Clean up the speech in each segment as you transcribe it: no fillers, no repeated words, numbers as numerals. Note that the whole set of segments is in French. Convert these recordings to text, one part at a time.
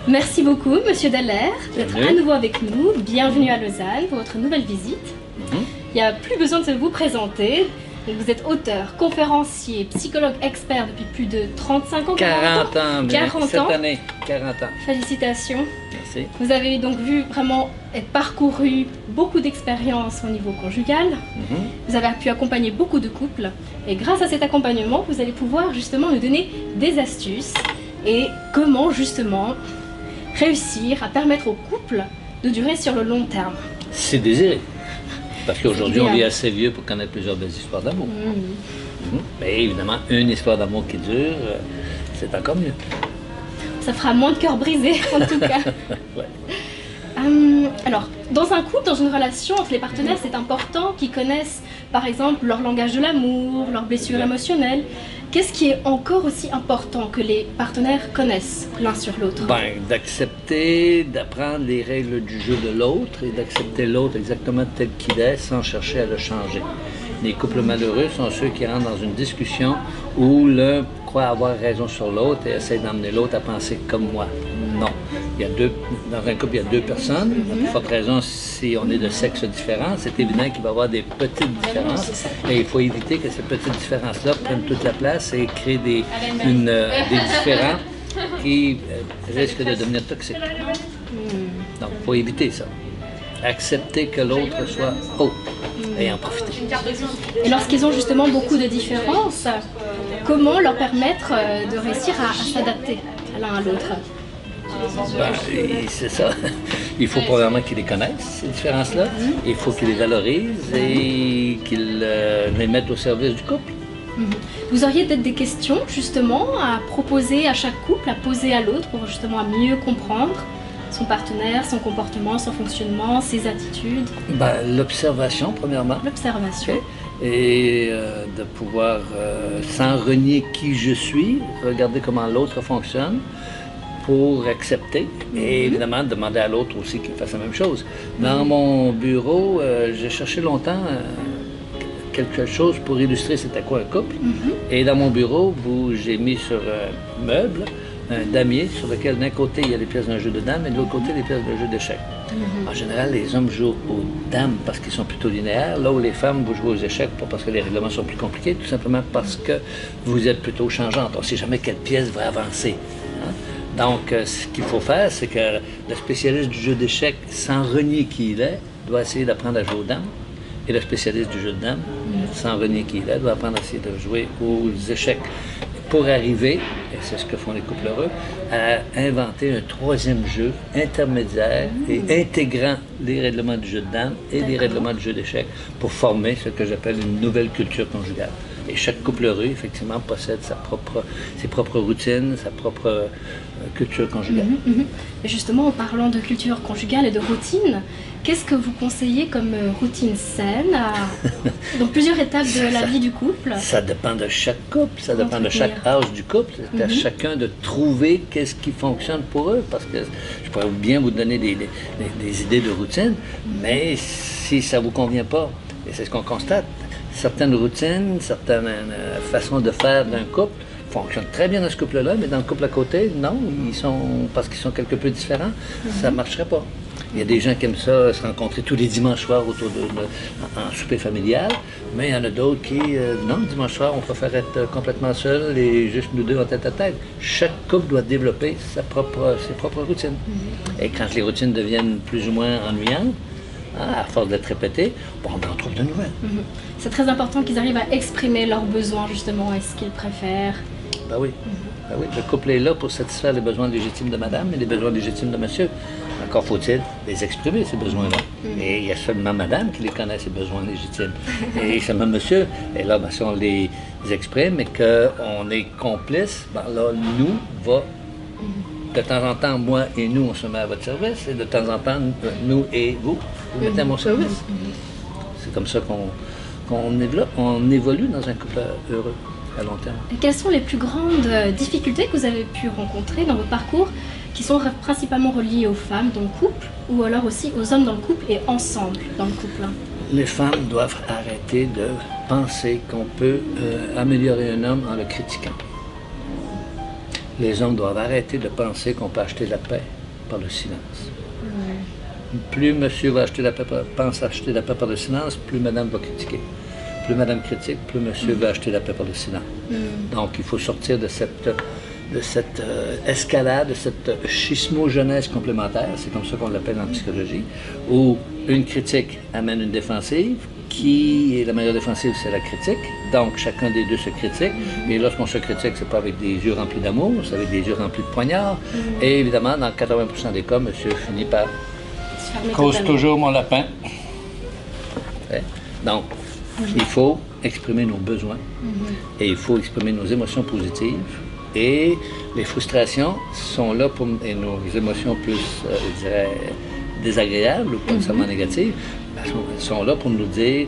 Merci beaucoup, Monsieur Dallaire, d'être à nouveau avec nous. Bienvenue à Lausanne pour votre nouvelle visite. Il n'y a plus besoin de vous présenter. Vous êtes auteur, conférencier, psychologue expert depuis plus de 35 ans. 40 ans, 40 cette ans. année, 40 ans. Félicitations. Merci. Vous avez donc vu vraiment et parcouru beaucoup d'expériences au niveau conjugal. Vous avez pu accompagner beaucoup de couples. Et grâce à cet accompagnement, vous allez pouvoir justement nous donner des astuces et comment justement réussir à permettre au couple de durer sur le long terme. C'est désiré. Parce qu'aujourd'hui, on est assez vieux pour connaître plusieurs belles histoires d'amour. Mais évidemment, une histoire d'amour qui dure, c'est encore mieux. Ça fera moins de cœur brisé, en tout cas. Ouais. Alors, dans un couple, dans une relation entre les partenaires, c'est important qu'ils connaissent, par exemple, leur langage de l'amour, leurs blessures émotionnelles. Qu'est-ce qui est encore aussi important que les partenaires connaissent l'un sur l'autre? D'accepter, d'apprendre les règles du jeu de l'autre et d'accepter l'autre exactement tel qu'il est sans chercher à le changer. Les couples malheureux sont ceux qui rentrent dans une discussion où l'un croit avoir raison sur l'autre et essaie d'emmener l'autre à penser comme moi. Non. Dans un couple, il y a deux personnes. Pour forte raison, si on est de sexe différent, c'est évident qu'il va y avoir des petites différences. Et il faut éviter que ces petites différences-là prennent toute la place et créent des différends qui risquent de devenir toxiques. Donc, il faut éviter ça. Accepter que l'autre soit autre et en profiter. Et lorsqu'ils ont justement beaucoup de différences, comment leur permettre de réussir à s'adapter l'un à l'autre? C'est ça. Il faut probablement qu'ils les connaissent, ces différences-là. Il faut qu'ils les valorisent et qu'ils les mettent au service du couple. Vous auriez peut-être des questions justement à proposer à chaque couple, à poser à l'autre pour justement à mieux comprendre son partenaire, son comportement, son fonctionnement, ses attitudes? L'observation, premièrement. L'observation. Et de pouvoir, sans renier qui je suis, regarder comment l'autre fonctionne pour accepter et évidemment demander à l'autre aussi qu'il fasse la même chose. Dans mon bureau, j'ai cherché longtemps quelque chose pour illustrer c'était quoi un couple. Et dans mon bureau, j'ai mis sur un meuble un damier sur lequel d'un côté il y a les pièces d'un jeu de dames et de l'autre côté les pièces d'un jeu d'échecs. En général, les hommes jouent aux dames parce qu'ils sont plutôt linéaires, là où les femmes vous jouez aux échecs, pas parce que les règlements sont plus compliqués, tout simplement parce que vous êtes plutôt changeante. On ne sait jamais quelle pièce va avancer. Donc, ce qu'il faut faire, c'est que le spécialiste du jeu d'échecs, sans renier qui il est, doit essayer d'apprendre à jouer aux dames. Et le spécialiste du jeu de dames, sans renier qui il est, doit apprendre à essayer de jouer aux échecs. Pour arriver, et c'est ce que font les couples heureux, à inventer un troisième jeu intermédiaire et intégrant les règlements du jeu de dames et les règlements du jeu d'échecs pour former ce que j'appelle une nouvelle culture conjugale. Et chaque couple heureux, effectivement, possède ses propres routines, sa propre culture conjugale. Et justement, en parlant de culture conjugale et de routine, qu'est-ce que vous conseillez comme routine saine dans plusieurs étapes de la vie du couple? Ça dépend de chaque couple, ça dépend de chaque âge du couple. C'est à chacun de trouver qu'est-ce qui fonctionne pour eux, parce que je pourrais bien vous donner des idées de routine, mais si ça ne vous convient pas, et c'est ce qu'on constate, certaines routines, certaines façons de faire d'un couple fonctionnent très bien dans ce couple-là, mais dans le couple à côté, non, parce qu'ils sont quelque peu différents, ça ne marcherait pas. Il y a des gens qui aiment ça, se rencontrer tous les dimanches soirs autour en souper familial, mais il y en a d'autres qui, non, le dimanche soir, on préfère être complètement seul et juste nous deux en tête à tête. Chaque couple doit développer ses propres routines. Et quand les routines deviennent plus ou moins ennuyantes, à force d'être répétées, on en trouve de nouvelles. C'est très important qu'ils arrivent à exprimer leurs besoins, justement, et ce qu'ils préfèrent. Ben oui. Le couple est là pour satisfaire les besoins légitimes de madame et les besoins légitimes de monsieur. Encore faut-il les exprimer, ces besoins-là. Et il y a seulement madame qui les connaît, ces besoins légitimes. Et seulement monsieur. Et là, si on les exprime et qu'on est complice, là, nous, de temps en temps, moi et nous, on se met à votre service. Et de temps en temps, nous et vous mettez à mon service. C'est comme ça qu'on évolue dans un couple heureux à long terme. Et quelles sont les plus grandes difficultés que vous avez pu rencontrer dans votre parcours qui sont principalement reliées aux femmes dans le couple ou alors aussi aux hommes dans le couple et ensemble dans le couple? Les femmes doivent arrêter de penser qu'on peut améliorer un homme en le critiquant. Les hommes doivent arrêter de penser qu'on peut acheter la paix par le silence. Plus monsieur va pense acheter la paix par le silence, plus madame va critiquer. Plus madame critique, plus monsieur va acheter la paix par le silence. Donc il faut sortir de cette escalade, de cette schismogenèse complémentaire, c'est comme ça qu'on l'appelle en psychologie, où une critique amène une défensive, qui est la meilleure défensive, c'est la critique. Donc chacun des deux se critique, et lorsqu'on se critique, c'est pas avec des yeux remplis d'amour, c'est avec des yeux remplis de poignards. Et évidemment, dans 80% des cas, monsieur finit par cause toujours mon lapin. Donc, il faut exprimer nos besoins et il faut exprimer nos émotions positives. Et les frustrations sont là pour, et nos émotions plus, je dirais, désagréables ou pas nécessairement négatives, sont là pour nous dire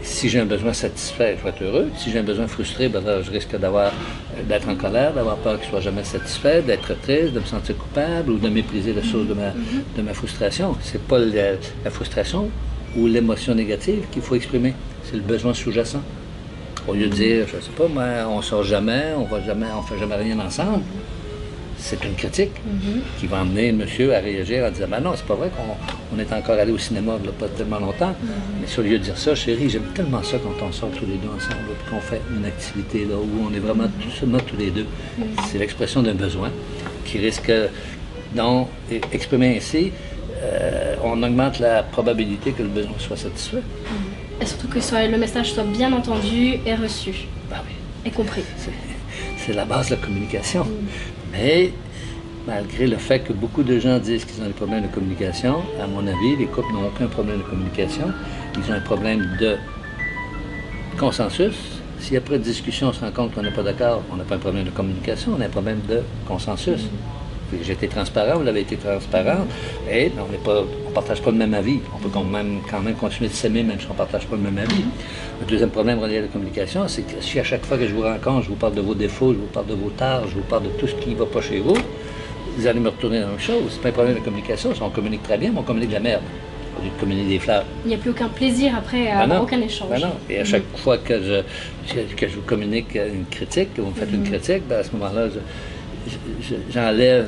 si j'ai un besoin satisfait, je vais être heureux. Si j'ai un besoin frustré, ben là, je risque d'être en colère, d'avoir peur qu'il ne soit jamais satisfait, d'être triste, de me sentir coupable ou de mépriser la source de ma frustration. C'est pas la frustration ou l'émotion négative qu'il faut exprimer, c'est le besoin sous-jacent. Au lieu de dire, je ne sais pas, moi, on ne sort jamais, on ne fait jamais rien ensemble, c'est une critique qui va emmener le monsieur à réagir en disant, ben non, c'est pas vrai qu'on est encore allé au cinéma il n'y a pas tellement longtemps. Mais si au lieu de dire ça, chérie, j'aime tellement ça quand on sort tous les deux ensemble, puis qu'on fait une activité là, où on est vraiment seulement tous les deux. C'est l'expression d'un besoin qui risque, donc, exprimé ainsi, on augmente la probabilité que le besoin soit satisfait. Et surtout que le message soit bien entendu et reçu. Ben oui. Et compris. C'est la base de la communication. Mais malgré le fait que beaucoup de gens disent qu'ils ont des problèmes de communication, à mon avis, les couples n'ont aucun problème de communication. Ils ont un problème de consensus. Si après discussion on se rend compte qu'on n'est pas d'accord, on n'a pas un problème de communication, on a un problème de consensus. J'ai été transparent, vous l'avez été transparent, et on ne partage pas le même avis. On peut quand même continuer de s'aimer, même si on ne partage pas le même avis. Le deuxième problème relié à la communication, c'est que si à chaque fois que je vous rencontre, je vous parle de vos défauts, je vous parle de vos torts, je vous parle de tout ce qui ne va pas chez vous, vous allez me retourner dans la même chose. C'est pas un problème de communication, si on communique très bien, mais on communique de la merde. Au lieu de communiquer des fleurs. Il n'y a plus aucun plaisir après à avoir aucun échange. Ben non. Et à chaque fois que je vous communique une critique, que vous me faites une critique, ben à ce moment-là, j'enlève,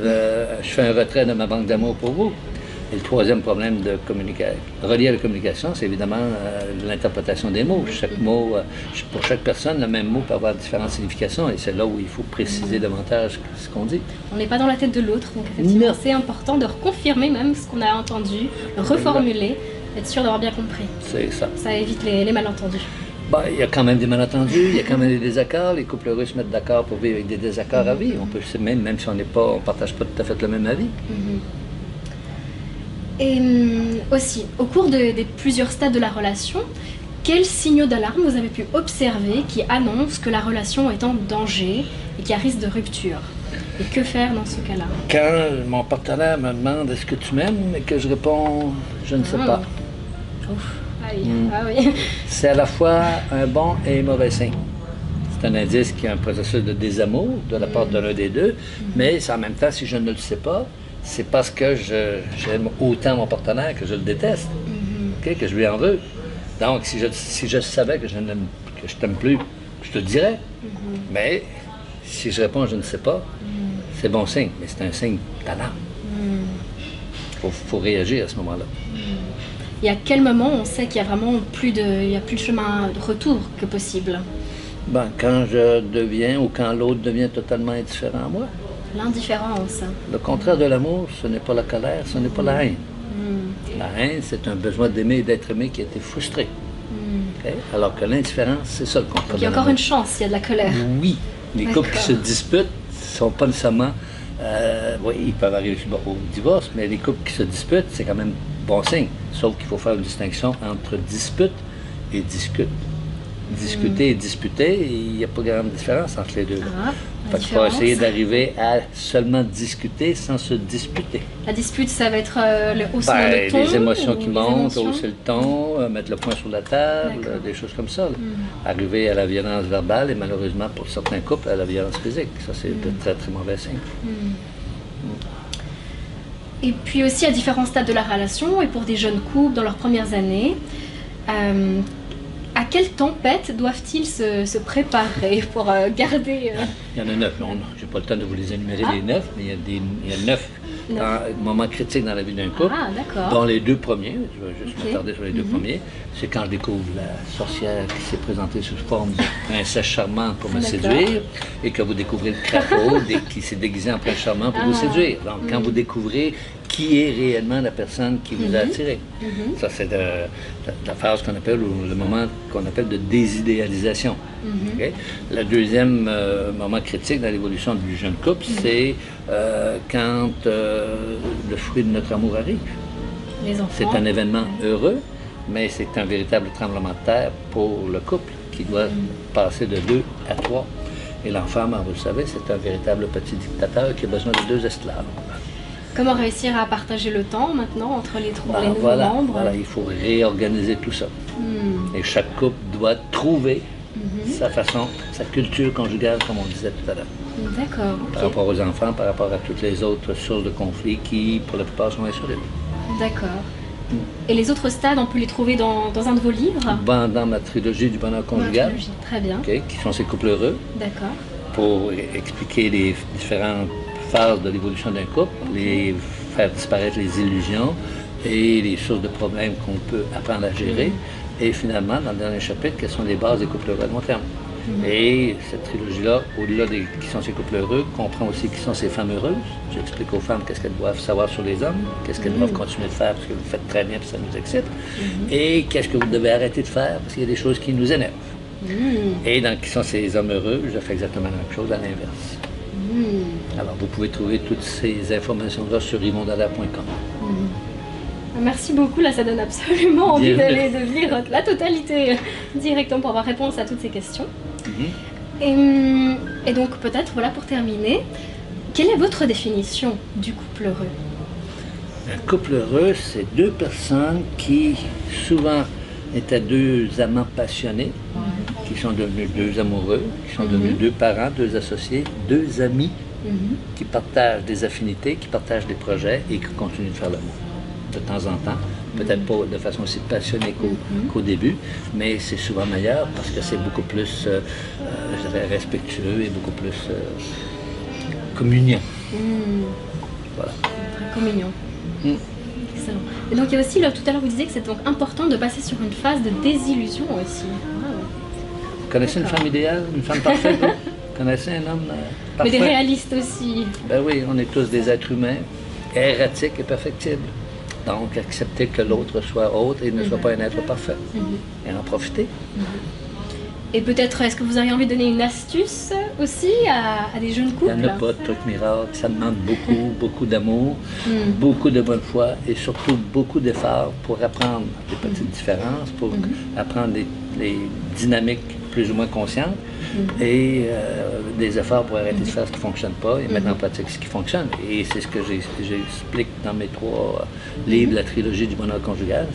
je fais un retrait de ma banque d'amour pour vous. Et le troisième problème relié à la communication, c'est évidemment l'interprétation des mots. Chaque mot, pour chaque personne, le même mot peut avoir différentes significations et c'est là où il faut préciser davantage ce qu'on dit. On n'est pas dans la tête de l'autre, donc effectivement c'est important de reconfirmer même ce qu'on a entendu, reformuler, être sûr d'avoir bien compris. C'est ça. Ça évite les malentendus. Ben, il y a quand même des malentendus, il y a quand même des désaccords. Les couples heureux se mettent d'accord pour vivre avec des désaccords à vie. On peut même si on ne partage pas tout à fait le même avis. Et aussi, au cours des plusieurs stades de la relation, quels signaux d'alarme vous avez pu observer qui annoncent que la relation est en danger et qu'il y a risque de rupture? Et que faire dans ce cas-là? Quand mon partenaire me demande « Est-ce que tu m'aimes ?» et que je réponds « Je ne sais pas ». Ouf. Ah oui. C'est à la fois un bon et un mauvais signe. C'est un indice qu'il y a un processus de désamour de la part de l'un des deux, mais en même temps, si je ne le sais pas, c'est parce que j'aime autant mon partenaire que je le déteste, que je lui en veux. Donc, si je savais que je t'aime plus, je te le dirais. Mais si je réponds « je ne sais pas », c'est bon signe, mais c'est un signe d'alarme. Il faut réagir à ce moment-là. Et à quel moment on sait qu'il y a vraiment plus de chemin de retour que possible? Ben, quand je deviens ou quand l'autre devient totalement indifférent à moi. L'indifférence. Le contraire de l'amour, ce n'est pas la colère, ce n'est pas la haine. La haine, c'est un besoin d'aimer et d'être aimé qui a été frustré. Okay? Alors que l'indifférence, c'est ça le contraire. Donc il y a encore une chance, il y a de la colère. Oui. Les couples qui se disputent ne sont pas nécessairement... oui, ils peuvent arriver au divorce, mais les couples qui se disputent, c'est quand même bon signe. Sauf qu'il faut faire une distinction entre dispute et discute. Discuter et disputer, il n'y a pas grande différence entre les deux. Il faut essayer d'arriver à seulement discuter sans se disputer. La dispute, ça va être le haussement de ton, les émotions qui montent, hausser le ton, mettre le poing sur la table, des choses comme ça. Arriver à la violence verbale et malheureusement pour certains couples à la violence physique. Ça, c'est de très très mauvais signes. Et puis aussi à différents stades de la relation et pour des jeunes couples dans leurs premières années, à quelle tempête doivent-ils se préparer pour garder... Il y en a 9, je n'ai pas le temps de vous les énumérer les 9, mais il y a 9 moments critiques dans la vie d'un couple. Ah, d'accord. Dans les 2 premiers, je vais juste m'attarder sur les 2 premiers, c'est quand je découvre la sorcière qui s'est présentée sous forme de princesse charmante pour me séduire, et que vous découvrez le crapaud qui s'est déguisé en prince charmant pour vous séduire. Donc, quand vous découvrez qui est réellement la personne qui vous a attiré. Ça, c'est la phase qu'on appelle, ou le moment qu'on appelle de désidéalisation. Okay? Le deuxième moment critique dans l'évolution du jeune couple, c'est quand le fruit de notre amour arrive. Les enfants. C'est un événement heureux, mais c'est un véritable tremblement de terre pour le couple qui doit passer de 2 à 3. Et l'enfant, vous le savez, c'est un véritable petit dictateur qui a besoin de 2 esclaves. Comment réussir à partager le temps maintenant entre les nouveaux membres? Voilà, il faut réorganiser tout ça. Et chaque couple doit trouver sa façon, sa culture conjugale, comme on disait tout à l'heure. D'accord. Par rapport aux enfants, par rapport à toutes les autres sources de conflits qui, pour la plupart, sont insolubles. D'accord. Et les autres stades, on peut les trouver dans un de vos livres? Dans ma trilogie du bonheur conjugal. Très bien. Qui sont ces couples heureux. D'accord. Pour expliquer les différentes phases de l'évolution d'un couple, faire disparaître les illusions et les sources de problèmes qu'on peut apprendre à gérer. Et finalement, dans le dernier chapitre, quelles sont les bases des couples heureux à long terme. Et cette trilogie-là, au-delà des qui sont ces couples heureux, comprend aussi qui sont ces femmes heureuses. J'explique aux femmes qu'est-ce qu'elles doivent savoir sur les hommes, qu'est-ce qu'elles doivent continuer de faire parce que vous faites très bien et ça nous excite, et qu'est-ce que vous devez arrêter de faire parce qu'il y a des choses qui nous énervent. Et dans qui sont ces hommes heureux, je fais exactement la même chose à l'inverse. Alors, vous pouvez trouver toutes ces informations-là sur yvondadallaire.com. Merci beaucoup, là ça donne absolument envie de lire la totalité directement pour avoir réponse à toutes ces questions. Et donc peut-être, voilà, pour terminer, quelle est votre définition du couple heureux? Un couple heureux, c'est 2 personnes qui souvent étaient 2 amants passionnés, qui sont devenus 2 amoureux, qui sont devenus 2 parents, 2 associés, 2 amis, qui partagent des affinités, qui partagent des projets et qui continuent de faire l'amour. De temps en temps, peut-être pas de façon aussi passionnée qu'au début, mais c'est souvent meilleur parce que c'est beaucoup plus, je dirais, respectueux et beaucoup plus communion. Voilà. Communion. Excellent. Et donc il y a aussi, là, tout à l'heure vous disiez que c'est donc important de passer sur une phase de désillusion aussi. Vous connaissez une femme idéale, une femme parfaite? Vous connaissez un homme parfait? Mais des réalistes aussi. Ben oui, on est tous des êtres humains, erratiques et perfectibles. Donc, accepter que l'autre soit autre et ne soit pas un être parfait. Et en profiter. Et peut-être, est-ce que vous auriez envie de donner une astuce aussi à des jeunes couples? Il n'y en a pas de truc miracle. Ça demande beaucoup d'amour, beaucoup de bonne foi et surtout beaucoup d'efforts pour apprendre des petites différences, pour apprendre les dynamiques plus ou moins conscientes et des efforts pour arrêter de faire ce qui ne fonctionne pas et mettre en pratique ce qui fonctionne. Et c'est ce que j'explique dans mes 3 livres, la trilogie du bonheur conjugal.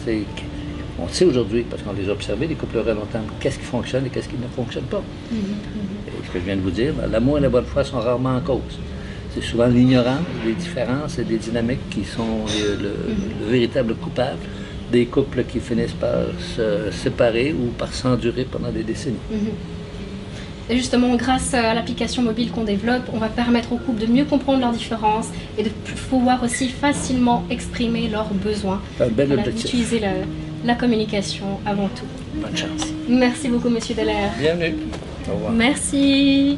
On sait aujourd'hui, parce qu'on les a observés, les couples heureux à long terme, qu'est-ce qui fonctionne et qu'est-ce qui ne fonctionne pas. Et ce que je viens de vous dire, l'amour et la bonne foi sont rarement en cause. C'est souvent l'ignorance, les différences et les dynamiques qui sont le véritable coupable des couples qui finissent par se séparer ou par s'endurer pendant des décennies. Et justement, grâce à l'application mobile qu'on développe, on va permettre aux couples de mieux comprendre leurs différences et de pouvoir aussi facilement exprimer leurs besoins. Un bel objectif. Utiliser la communication avant tout. Bonne chance. Merci beaucoup, Monsieur Dallaire. Bienvenue. Au revoir. Merci.